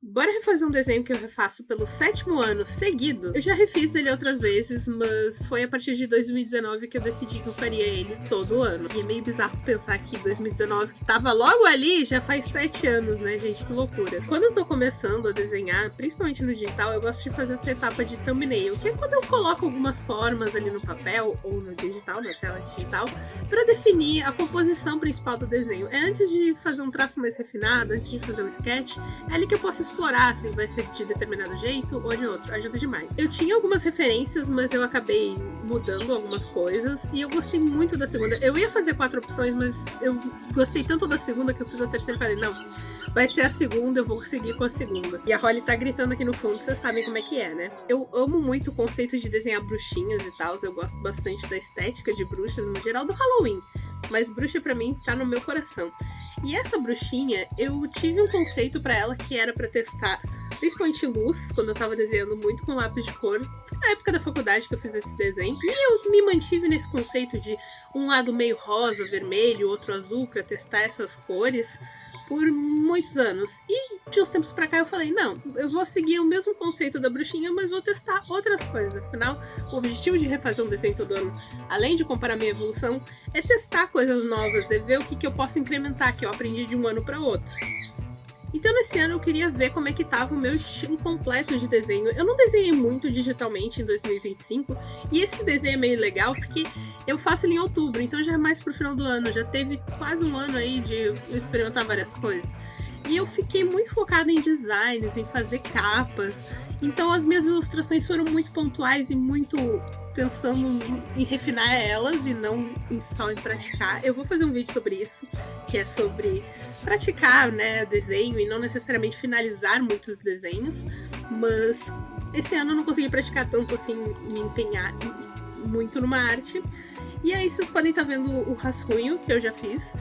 Bora refazer um desenho que eu refaço pelo 7º ano seguido. Eu já refiz ele outras vezes, mas foi a partir de 2019 que eu decidi que eu faria ele todo ano. E é meio bizarro pensar que 2019, que tava logo ali, já faz 7 anos, né, gente? Que loucura. Quando eu tô começando a desenhar, principalmente no digital, eu gosto de fazer essa etapa de thumbnail, que é quando eu coloco algumas formas ali no papel ou no digital, na tela digital, pra definir a composição principal do desenho. É antes de fazer um traço mais refinado, antes de fazer um sketch, é ali que eu posso explorar se vai ser de determinado jeito ou de outro. Ajuda demais. Eu tinha algumas referências, mas eu acabei mudando algumas coisas e eu gostei muito da segunda. Eu ia fazer 4 opções, mas eu gostei tanto da segunda que eu fiz a terceira e falei, não, vai ser a segunda, eu vou seguir com a segunda. E a Holly tá gritando aqui no fundo, vocês sabem como é que é, né? Eu amo muito o conceito de desenhar bruxinhas e tal, eu gosto bastante da estética de bruxas no geral, do Halloween. Mas bruxa pra mim tá no meu coração. E essa bruxinha, eu tive um conceito pra ela que era pra testar principalmente luz, quando eu tava desenhando muito com lápis de cor. Foi na época da faculdade que eu fiz esse desenho. E eu me mantive nesse conceito de um lado meio rosa, vermelho, outro azul, pra testar essas cores por muitos anos. E de uns tempos pra cá eu falei, não, eu vou seguir o mesmo conceito da bruxinha, mas vou testar outras coisas. Afinal, o objetivo de refazer um desenho todo ano, além de comparar minha evolução, é testar coisas novas, é ver o que eu posso incrementar, que eu aprendi de um ano para outro. Então nesse ano eu queria ver como é que tava o meu estilo completo de desenho. Eu não desenhei muito digitalmente em 2025, e esse desenho é meio legal porque eu faço ele em outubro, então já é mais pro final do ano, já teve quase um ano aí de experimentar várias coisas. E eu fiquei muito focada em designs, em fazer capas, então as minhas ilustrações foram muito pontuais e muito pensando em refinar elas e não só em praticar. Eu vou fazer um vídeo sobre isso, que é sobre praticar, né, desenho e não necessariamente finalizar muitos desenhos, mas esse ano eu não consegui praticar tanto assim, me empenhar muito numa arte. E aí vocês podem estar vendo o rascunho que eu já fiz,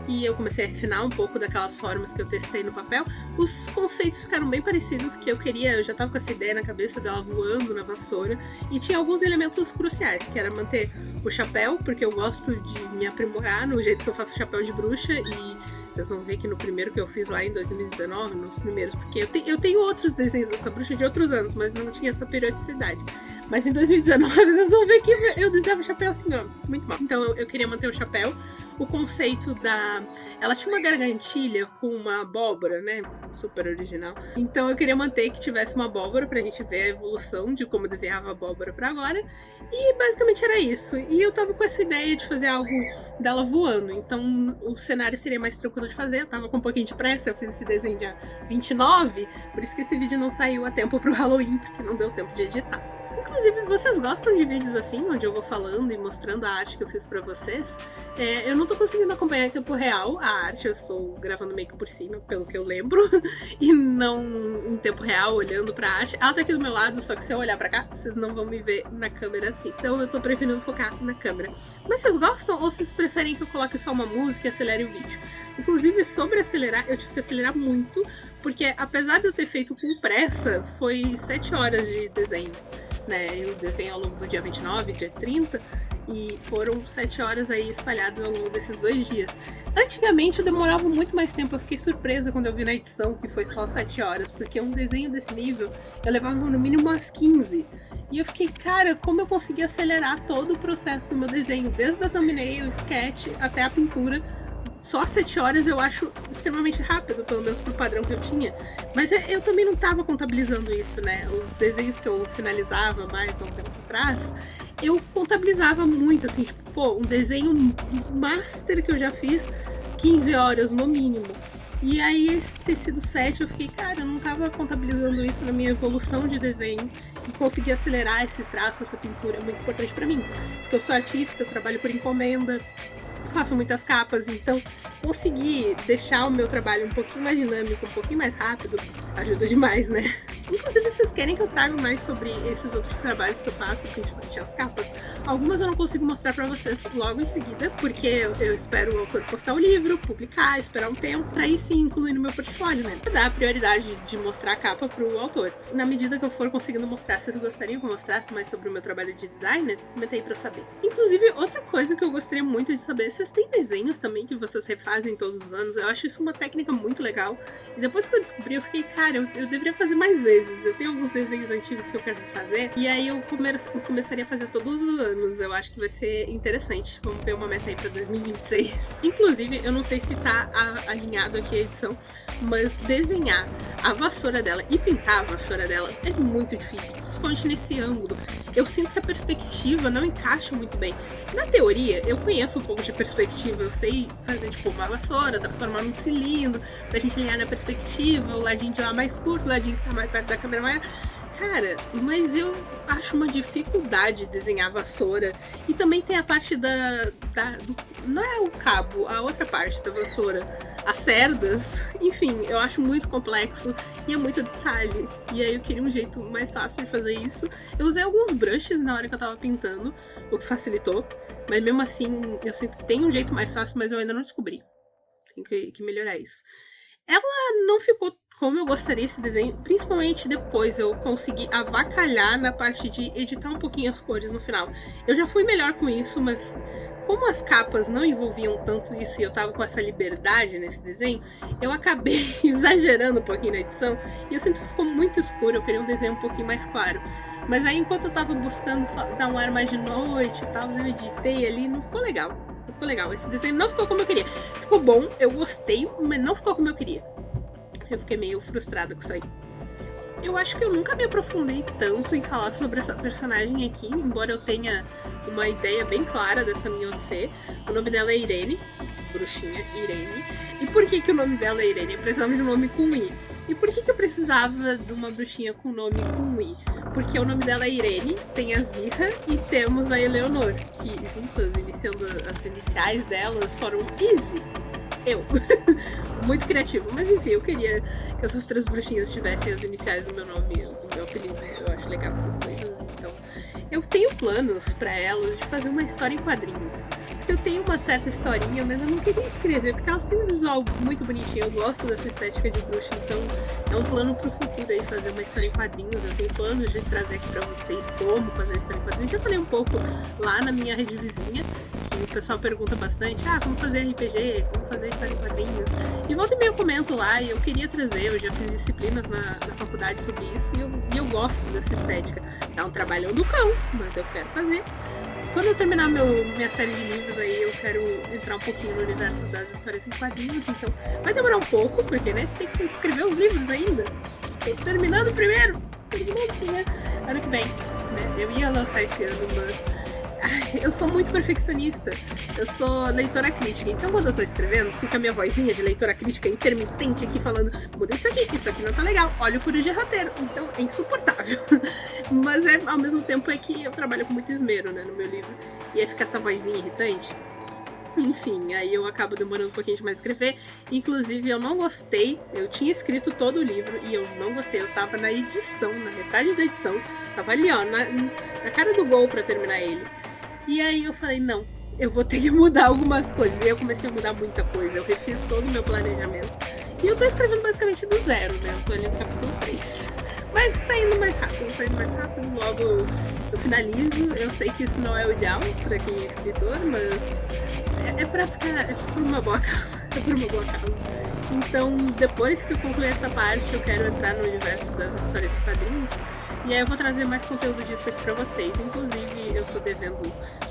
e eu comecei a refinar um pouco daquelas formas que eu testei no papel. Os conceitos ficaram bem parecidos, que eu queria, eu já tava com essa ideia na cabeça dela voando na vassoura, e tinha alguns elementos cruciais, que era manter o chapéu, porque eu gosto de me aprimorar no jeito que eu faço chapéu de bruxa, e vocês vão ver que no primeiro que eu fiz lá em 2019, nos primeiros, porque eu tenho outros desenhos dessa bruxa de outros anos, mas não tinha essa periodicidade. Mas em 2019 vocês vão ver que eu desenhava o chapéu assim, ó, muito mal. Então eu queria manter o chapéu. O conceito da... Ela tinha uma gargantilha com uma abóbora, né? Super original. Então eu queria manter que tivesse uma abóbora pra gente ver a evolução de como eu desenhava a abóbora pra agora. E basicamente era isso. E eu tava com essa ideia de fazer algo dela voando. Então o cenário seria mais tranquilo de fazer. Eu tava com um pouquinho de pressa. Eu fiz esse desenho dia 29. Por isso que esse vídeo não saiu a tempo pro Halloween, porque não deu tempo de editar. Inclusive, vocês gostam de vídeos assim, onde eu vou falando e mostrando a arte que eu fiz pra vocês? Eu não tô conseguindo acompanhar em tempo real a arte, eu estou gravando meio que por cima, pelo que eu lembro, e não em tempo real, olhando pra arte. Ela tá aqui do meu lado, só que se eu olhar pra cá, vocês não vão me ver na câmera assim. Então eu tô preferindo focar na câmera. Mas vocês gostam ou vocês preferem que eu coloque só uma música e acelere o vídeo? Inclusive, sobre acelerar, eu tive que acelerar muito, porque apesar de eu ter feito com pressa, foi 7 horas de desenho. Né, eu desenhei ao longo do dia 29, dia 30, e foram 7 horas aí espalhadas ao longo desses 2 dias. Antigamente eu demorava muito mais tempo, eu fiquei surpresa quando eu vi na edição que foi só 7 horas, porque um desenho desse nível eu levava no mínimo umas 15. E eu fiquei, cara, como eu consegui acelerar todo o processo do meu desenho, desde a thumbnail, o sketch até a pintura. Só 7 horas eu acho extremamente rápido, pelo menos pro padrão que eu tinha. Mas eu também não tava contabilizando isso, né? Os desenhos que eu finalizava mais há um tempo atrás, eu contabilizava muito, assim, tipo, pô, um desenho master que eu já fiz, 15 horas no mínimo. E aí esse ter sido 7, eu fiquei, cara, eu não tava contabilizando isso na minha evolução de desenho. E conseguir acelerar esse traço, essa pintura é muito importante pra mim. Porque eu sou artista, eu trabalho por encomenda, faço muitas capas, então conseguir deixar o meu trabalho um pouquinho mais dinâmico, um pouquinho mais rápido, ajuda demais, né? Inclusive, se vocês querem que eu traga mais sobre esses outros trabalhos que eu faço, principalmente as capas, algumas eu não consigo mostrar pra vocês logo em seguida, porque eu espero o autor postar o livro, publicar, esperar um tempo, pra aí sim incluir no meu portfólio, né? Pra dar a prioridade de mostrar a capa pro autor. Na medida que eu for conseguindo mostrar, se vocês gostariam que eu mostrasse mais sobre o meu trabalho de designer, comenta aí pra eu saber. Inclusive, outra coisa que eu gostaria muito de saber, vocês têm desenhos também que vocês refazem todos os anos? Eu acho isso uma técnica muito legal. E depois que eu descobri, eu fiquei, cara, eu deveria fazer mais vezes. Eu tenho alguns desenhos antigos que eu quero refazer, e aí eu começaria a fazer todos os anos. Eu acho que vai ser interessante. Vamos ver uma meta aí pra 2026. Inclusive, eu não sei se tá alinhado aqui a edição, mas desenhar a vassoura dela e pintar a vassoura dela é muito difícil, principalmente nesse ângulo. Eu sinto que a perspectiva não encaixa muito bem. Na teoria, eu conheço um pouco de perspectiva, eu sei fazer tipo uma vassoura, transformar num cilindro, pra gente alinhar na perspectiva, o ladinho de lá mais curto, o ladinho que tá mais perto da câmera maior. Cara, mas eu acho uma dificuldade desenhar a vassoura. E também tem a parte não é o cabo, a outra parte da vassoura, as cerdas. Enfim, eu acho muito complexo e é muito detalhe. E aí eu queria um jeito mais fácil de fazer isso. Eu usei alguns brushes na hora que eu tava pintando, o que facilitou. Mas mesmo assim, eu sinto que tem um jeito mais fácil, mas eu ainda não descobri. Tem que melhorar isso. Ela não ficou como eu gostaria esse desenho, principalmente depois eu consegui avacalhar na parte de editar um pouquinho as cores no final. Eu já fui melhor com isso, mas como as capas não envolviam tanto isso e eu tava com essa liberdade nesse desenho, eu acabei exagerando um pouquinho na edição e eu sinto que ficou muito escuro, eu queria um desenho um pouquinho mais claro. Mas aí enquanto eu tava buscando dar um ar mais de noite e tal, eu editei ali, não ficou legal. Não ficou legal, esse desenho não ficou como eu queria. Ficou bom, eu gostei, mas não ficou como eu queria. Eu fiquei meio frustrada com isso aí. Eu acho que eu nunca me aprofundei tanto em falar sobre essa personagem aqui, embora eu tenha uma ideia bem clara dessa minha OC. O nome dela é Irene, bruxinha Irene. E por que o nome dela é Irene? Eu precisava de um nome com I. E por que eu precisava de uma bruxinha com nome com I? Porque o nome dela é Irene, tem a Zirra e temos a Eleonor, que juntas, iniciando as iniciais delas, foram Easy. Eu. Muito criativo. Mas enfim, eu queria que essas três bruxinhas tivessem as iniciais do meu nome, do meu apelido. Eu acho legal essas coisas. Então, eu tenho planos pra elas de fazer uma história em quadrinhos. Porque eu tenho uma certa historinha, mas eu não queria escrever, porque elas têm um visual muito bonitinho. Eu gosto dessa estética de bruxa, então é um plano pro futuro aí, fazer uma história em quadrinhos. Eu tenho planos de trazer aqui pra vocês como fazer a história em quadrinhos. Já falei um pouco lá na minha rede vizinha, que o pessoal pergunta bastante, como fazer RPG, como fazer história em quadrinhos. E volta e meia eu comento lá, e eu queria trazer, eu já fiz disciplinas na faculdade sobre isso, e eu gosto dessa estética. Dá um trabalhão do cão, mas eu quero fazer. Quando eu terminar minha série de livros aí, eu quero entrar um pouquinho no universo das histórias em quadrinhos, então vai demorar um pouco, porque, né, tem que escrever os livros ainda. Tô terminando primeiro, ano que vem, né, eu ia lançar esse ano, mas eu sou muito perfeccionista, eu sou leitora crítica, então quando eu tô escrevendo, fica a minha vozinha de leitora crítica intermitente aqui falando, muda isso aqui não tá legal, olha o furo de rateiro, então é insuportável. Mas ao mesmo tempo é que eu trabalho com muito esmero, né, no meu livro, e aí fica essa vozinha irritante. Enfim, aí eu acabo demorando um pouquinho mais escrever. Inclusive, eu não gostei. Eu tinha escrito todo o livro e eu não gostei. Eu tava na edição, na metade da edição. Tava ali, ó, na cara do gol pra terminar ele. E aí eu falei, não, eu vou ter que mudar algumas coisas. E eu comecei a mudar muita coisa. Eu refiz todo o meu planejamento. E eu tô escrevendo basicamente do zero, né? Eu tô ali no capítulo 3. Mas tá indo mais rápido, logo eu finalizo. Eu sei que isso não é o ideal pra quem é escritor, mas é por uma boa causa. Então, depois que eu concluir essa parte, eu quero entrar no universo das histórias em quadrinhos. E aí eu vou trazer mais conteúdo disso aqui pra vocês. Inclusive, eu tô devendo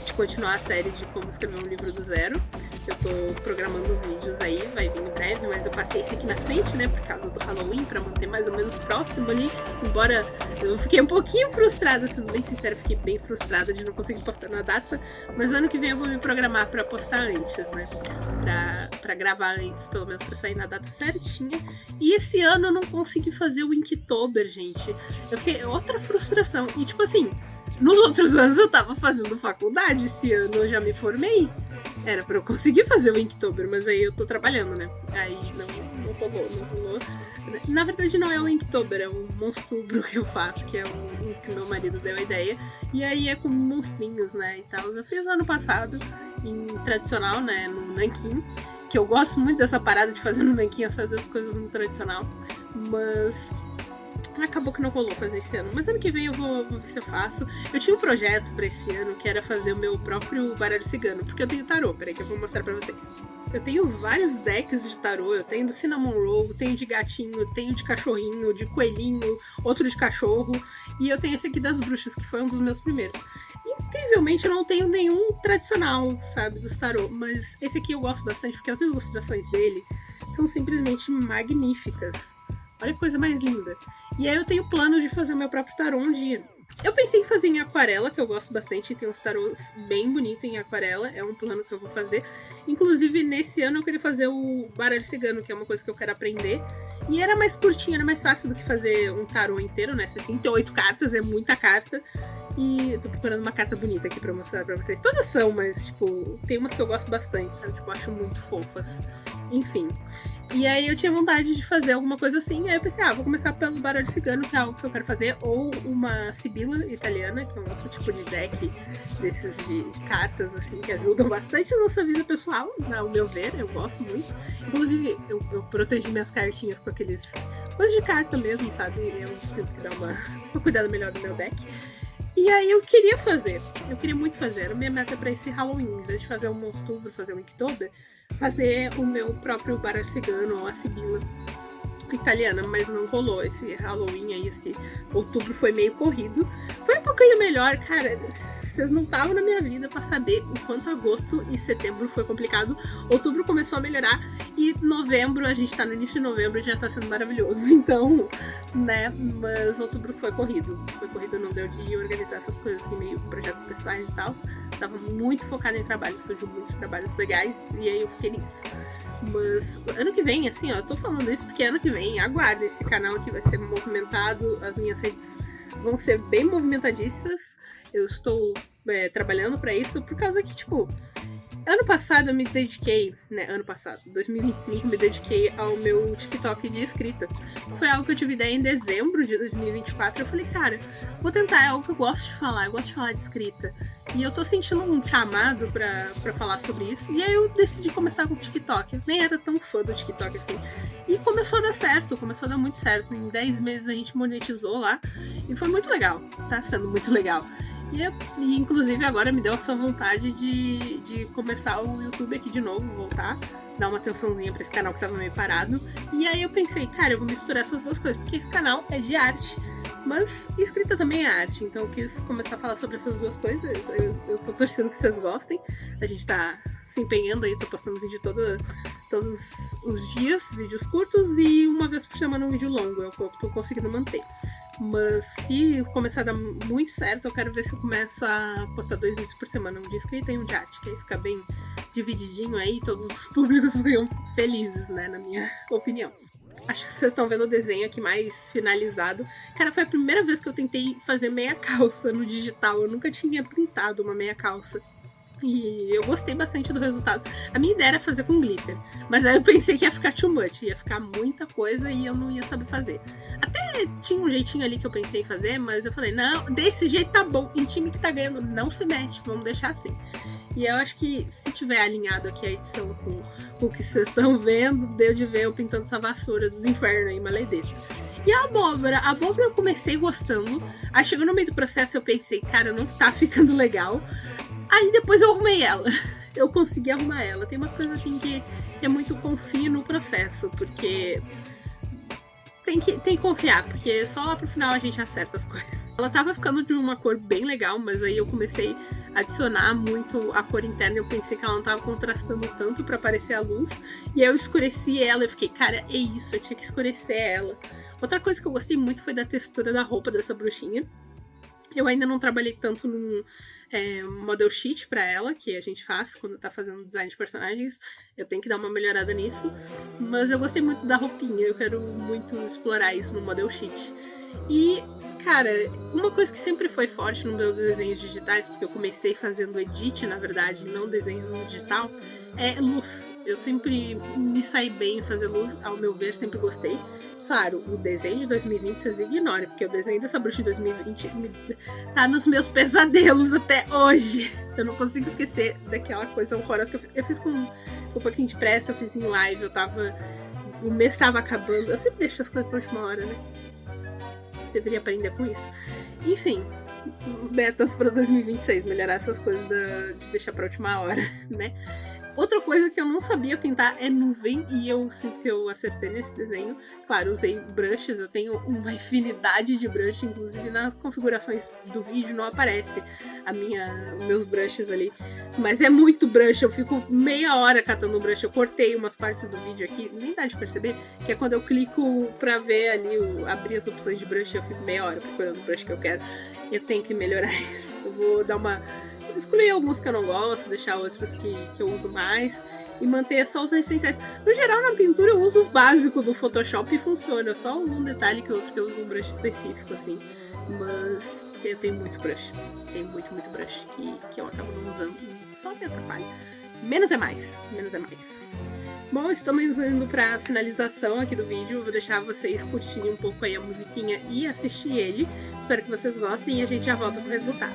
de continuar a série de como escrever um livro do zero. Eu tô programando os vídeos aí, vai vir em breve, mas eu passei esse aqui na frente, né, por causa do Halloween, pra manter mais ou menos próximo ali. Embora eu fiquei um pouquinho frustrada, sendo bem sincera, fiquei bem frustrada de não conseguir postar na data. Mas ano que vem eu vou me programar pra postar antes, né, pra gravar antes, pelo menos pra sair na data certinha. E esse ano eu não consegui fazer o Inktober, gente. Eu fiquei outra frustração. E tipo assim, Nos outros anos eu tava fazendo faculdade, esse ano eu já me formei. Era pra eu conseguir fazer o Inktober, mas aí eu tô trabalhando, né? Aí não rolou. Na verdade não é o Inktober, é o Monstubro que eu faço, que é o que meu marido deu a ideia. E aí é com monstrinhos, né, e tal. Eu fiz ano passado, em tradicional, né, no Nanquim. Que eu gosto muito dessa parada de fazer no Nanquim, fazer as coisas no tradicional. Mas acabou que não rolou fazer esse ano. Mas ano que vem eu vou ver se eu faço. Eu tinha um projeto pra esse ano que era fazer o meu próprio baralho cigano. Porque eu tenho tarô, peraí que eu vou mostrar pra vocês. Eu tenho vários decks de tarô. Eu tenho do Cinnamon Roll, tenho de gatinho, tenho de cachorrinho, de coelhinho, outro de cachorro. E eu tenho esse aqui das bruxas, que foi um dos meus primeiros. Incrivelmente eu não tenho nenhum tradicional, sabe, dos tarô. Mas esse aqui eu gosto bastante porque as ilustrações dele são simplesmente magníficas. Olha que coisa mais linda. E aí eu tenho plano de fazer o meu próprio tarô um dia. Eu pensei em fazer em aquarela, que eu gosto bastante, e tem uns tarôs bem bonitos em aquarela, é um plano que eu vou fazer. Inclusive, nesse ano eu queria fazer o baralho cigano, que é uma coisa que eu quero aprender. E era mais curtinho, era mais fácil do que fazer um tarô inteiro, né? 78 cartas, é muita carta. E tô preparando uma carta bonita aqui pra mostrar pra vocês. Todas são, mas, tipo, tem umas que eu gosto bastante, sabe? Tipo, eu acho muito fofas. Enfim. E aí eu tinha vontade de fazer alguma coisa assim, aí eu pensei, vou começar pelo baralho cigano, que é algo que eu quero fazer, ou uma sibila italiana, que é um outro tipo de deck desses de cartas, assim, que ajudam bastante na nossa vida pessoal, ao meu ver, eu gosto muito. Inclusive, eu protegi minhas cartinhas com aqueles coisas de carta mesmo, sabe? Eu sinto que dá uma cuidado melhor do meu deck. E aí eu queria muito fazer, era minha meta pra esse Halloween, em vez de fazer um Monstubro, fazer um Inktober, fazer o meu próprio baralho cigano ou a sibila italiana, mas não rolou esse Halloween aí, esse outubro foi meio corrido. Foi um pouquinho melhor, cara, vocês não estavam na minha vida pra saber o quanto agosto e setembro foi complicado. Outubro começou a melhorar e novembro, a gente tá no início de novembro e já tá sendo maravilhoso, então, né, mas outubro foi corrido, não deu de organizar essas coisas assim, meio projetos pessoais e tal, tava muito focada em trabalho, surgiu muitos trabalhos legais e aí eu fiquei nisso. Mas ano que vem, assim, ó, eu tô falando isso porque ano que vem, aguarde, esse canal aqui vai ser movimentado, as minhas redes vão ser bem movimentadíssimas, eu estou trabalhando pra isso, por causa que, tipo, ano passado eu me dediquei, né, 2025, me dediquei ao meu TikTok de escrita. Foi algo que eu tive ideia em dezembro de 2024, eu falei, cara, vou tentar, é algo que eu gosto de falar de escrita. E eu tô sentindo um chamado pra falar sobre isso, e aí eu decidi começar com o TikTok. Eu nem era tão fã do TikTok assim. E começou a dar certo, começou a dar muito certo. Em 10 meses a gente monetizou lá, e foi muito legal, tá sendo muito legal. E inclusive agora me deu essa vontade de começar o YouTube aqui de novo, voltar, dar uma atençãozinha pra esse canal que tava meio parado. E aí eu pensei, cara, eu vou misturar essas duas coisas, porque esse canal é de arte, mas escrita também é arte, então eu quis começar a falar sobre essas duas coisas. Eu tô torcendo que vocês gostem, a gente tá se empenhando aí, tô postando vídeo todos os dias, vídeos curtos, e uma vez por semana um vídeo longo, é o que eu tô conseguindo manter. Mas se começar a dar muito certo, eu quero ver se eu começo a postar 2 vídeos por semana, um de escrita e um de arte, que aí fica bem divididinho aí, todos os públicos ficam felizes, né, na minha opinião. Acho que vocês estão vendo o desenho aqui mais finalizado. Cara, foi a primeira vez que eu tentei fazer meia calça no digital, eu nunca tinha pintado uma meia calça. E eu gostei bastante do resultado. A minha ideia era fazer com glitter, mas aí eu pensei que ia ficar too much, ia ficar muita coisa e eu não ia saber fazer. Até tinha um jeitinho ali que eu pensei em fazer, mas eu falei, não, desse jeito tá bom, em time que tá ganhando não se mexe, vamos deixar assim. E eu acho que se tiver alinhado aqui a edição com o que vocês estão vendo, deu de ver eu pintando essa vassoura dos infernos aí, maledeira. E a abóbora eu comecei gostando, aí chegou no meio do processo eu pensei, cara, não tá ficando legal. Aí depois eu arrumei ela. Eu consegui arrumar ela. Tem umas coisas assim que é muito confio no processo, porque tem que confiar, porque só lá pro final a gente acerta as coisas. Ela tava ficando de uma cor bem legal, mas aí eu comecei a adicionar muito a cor interna. Eu pensei que ela não tava contrastando tanto pra aparecer a luz. E aí eu escureci ela, eu fiquei, cara, é isso, eu tinha que escurecer ela. Outra coisa que eu gostei muito foi da textura da roupa dessa bruxinha. Eu ainda não trabalhei tanto num model sheet pra ela, que a gente faz quando tá fazendo design de personagens. Eu tenho que dar uma melhorada nisso. Mas eu gostei muito da roupinha, eu quero muito explorar isso no model sheet. E, cara, uma coisa que sempre foi forte nos meus desenhos digitais, porque eu comecei fazendo edit, na verdade, não desenho no digital, é luz. Eu sempre me saí bem em fazer luz, ao meu ver, sempre gostei. Claro, o desenho de 2020 vocês ignoram, porque o desenho dessa bruxa de 2020 tá nos meus pesadelos até hoje. Eu não consigo esquecer daquela coisa horrorosa que eu fiz com um pouquinho de pressa, eu fiz em live, o mês tava acabando. Eu sempre deixo as coisas pra última hora, né? Deveria aprender com isso. Enfim, metas pra 2026, melhorar essas coisas de deixar pra última hora, né? Outra coisa que eu não sabia pintar é nuvem, e eu sinto que eu acertei nesse desenho. Claro, usei brushes, eu tenho uma infinidade de brushes, inclusive nas configurações do vídeo não aparece meus brushes ali. Mas é muito brush, eu fico meia hora catando um brush. Eu cortei umas partes do vídeo aqui, nem dá de perceber, que é quando eu clico pra ver ali, abrir as opções de brush, eu fico meia hora procurando o brush que eu quero. Eu tenho que melhorar isso. Eu vou dar excluir alguns que eu não gosto, deixar outros que eu uso mais e manter só os essenciais. No geral, na pintura eu uso o básico do Photoshop e funciona. Só um detalhe que outro que eu uso um brush específico, assim. Mas eu tenho muito brush. Tem muito brush que eu acabo não usando. Só me atrapalha. Menos é mais. Menos é mais. Bom, estamos indo pra finalização aqui do vídeo. Eu vou deixar vocês curtirem um pouco aí a musiquinha e assistir ele. Espero que vocês gostem e a gente já volta com o resultado.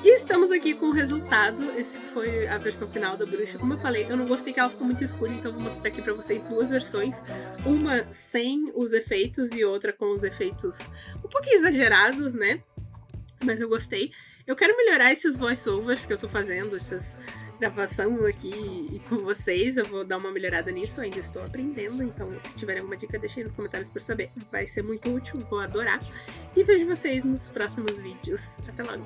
E estamos aqui com o resultado. Esse foi a versão final da bruxa. Como eu falei, eu não gostei que ela ficou muito escura, então vou mostrar aqui pra vocês duas versões. Uma sem os efeitos e outra com os efeitos um pouquinho exagerados, né? Mas eu gostei. Eu quero melhorar esses voice-overs que eu tô fazendo, essas gravação aqui com vocês. Eu vou dar uma melhorada nisso, ainda estou aprendendo. Então, se tiverem alguma dica, deixem nos comentários pra saber. Vai ser muito útil, vou adorar. E vejo vocês nos próximos vídeos. Até logo!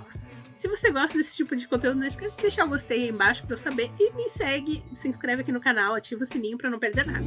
Se você gosta desse tipo de conteúdo, não esqueça de deixar o gostei aí embaixo pra eu saber. E me segue, se inscreve aqui no canal, ativa o sininho pra não perder nada.